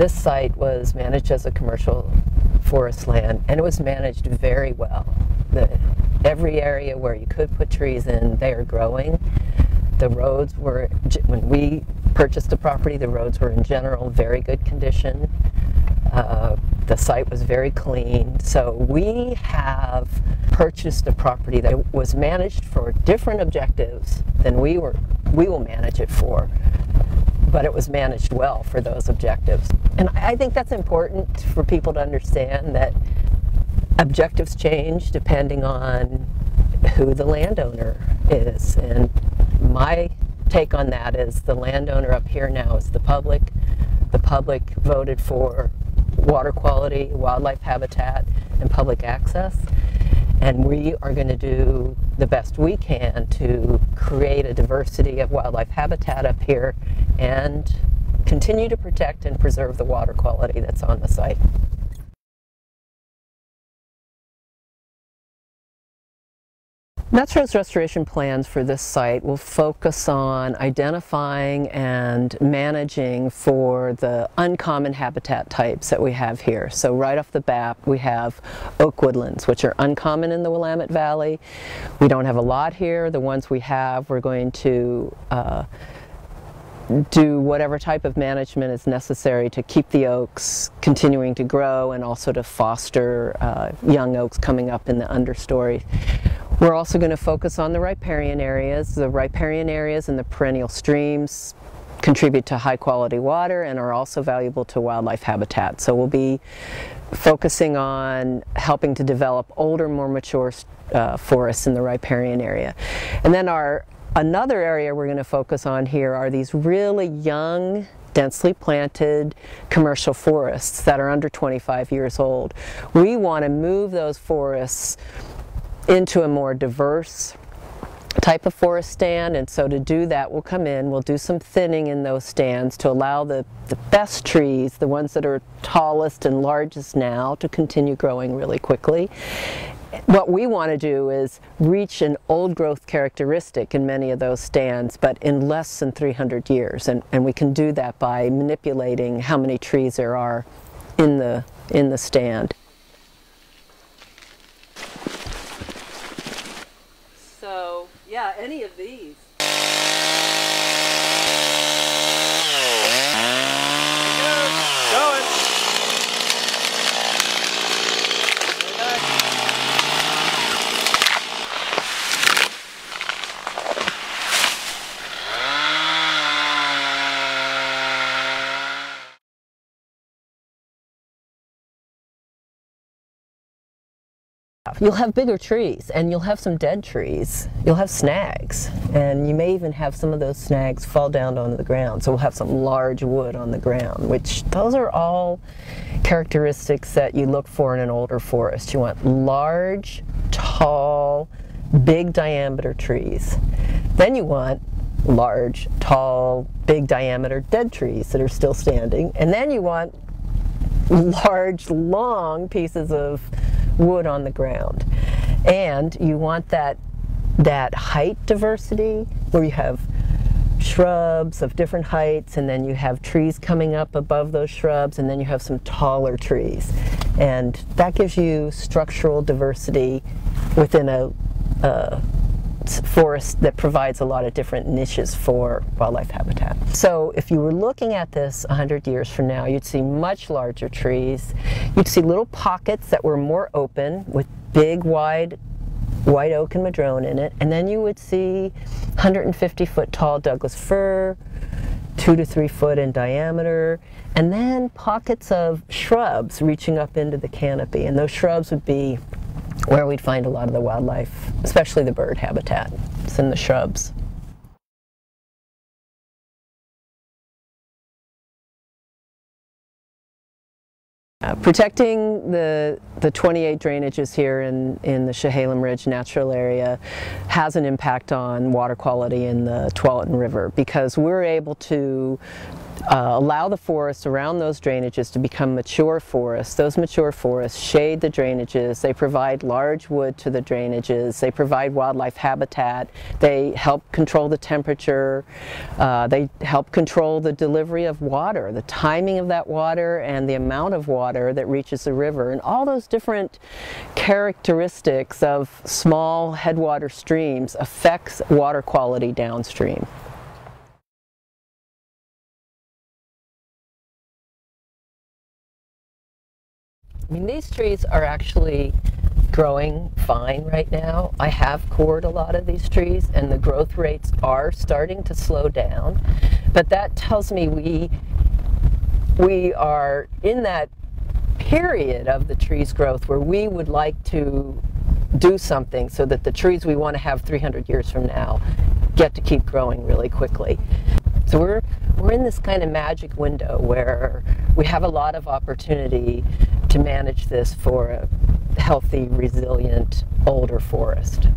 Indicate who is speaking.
Speaker 1: This site was managed as a commercial forest land, and it was managed very well. Every area where you could put trees in, they are growing. The roads were, when we purchased the property, the roads were in general very good condition. The site was very clean. So we have purchased a property that was managed for different objectives than we will manage it for, but it was managed well for those objectives. And I think that's important for people to understand, that objectives change depending on who the landowner is. And my take on that is the landowner up here now is the public. The public voted for water quality, wildlife habitat, and public access. And we are going to do the best we can to create a diversity of wildlife habitat up here and continue to protect and preserve the water quality that's on the site. Metro's restoration plans for this site will focus on identifying and managing for the uncommon habitat types that we have here. So right off the bat, we have oak woodlands, which are uncommon in the Willamette Valley. We don't have a lot here. The ones we have, we're going to do whatever type of management is necessary to keep the oaks continuing to grow and also to foster young oaks coming up in the understory. We're also going to focus on the riparian areas. The riparian areas and the perennial streams contribute to high quality water and are also valuable to wildlife habitat. So we'll be focusing on helping to develop older, more mature forests in the riparian area. And then another area we're going to focus on here are these really young, densely planted commercial forests that are under 25 years old. We want to move those forests into a more diverse type of forest stand, and so to do that we'll come in, we'll do some thinning in those stands to allow the best trees, the ones that are tallest and largest now, to continue growing really quickly. What we want to do is reach an old growth characteristic in many of those stands, but in less than 300 years, and we can do that by manipulating how many trees there are in the stand. So, yeah, any of these.
Speaker 2: Going.
Speaker 1: You'll have bigger trees, and you'll have some dead trees. You'll have snags, and you may even have some of those snags fall down onto the ground. So we'll have some large wood on the ground, which those are all characteristics that you look for in an older forest. You want large, tall, big diameter trees. Then you want large, tall, big diameter dead trees that are still standing. And then you want large, long pieces of wood on the ground. And you want that height diversity where you have shrubs of different heights, and then you have trees coming up above those shrubs, and then you have some taller trees. And that gives you structural diversity within a forest that provides a lot of different niches for wildlife habitat. So if you were looking at this 100 years from now, you'd see much larger trees. You'd see little pockets that were more open with big, wide white oak and madrone in it, and then you would see 150-foot tall Douglas fir, 2 to 3 foot in diameter, and then pockets of shrubs reaching up into the canopy, and those shrubs would be where we'd find a lot of the wildlife, especially the bird habitat. It's in the shrubs. Protecting the 28 drainages here in the Chehalem Ridge natural area has an impact on water quality in the Tualatin River, because we're able to allow the forests around those drainages to become mature forests. Those mature forests shade the drainages, they provide large wood to the drainages, they provide wildlife habitat, they help control the temperature, they help control the delivery of water, the timing of that water and the amount of water that reaches the river, and all those different characteristics of small headwater streams affects water quality downstream. I mean, these trees are actually growing fine right now. I have cored a lot of these trees and the growth rates are starting to slow down, but that tells me we are in that period of the tree's growth where we would like to do something so that the trees we want to have 300 years from now get to keep growing really quickly. So we're in this kind of magic window where we have a lot of opportunity to manage this for a healthy, resilient, older forest.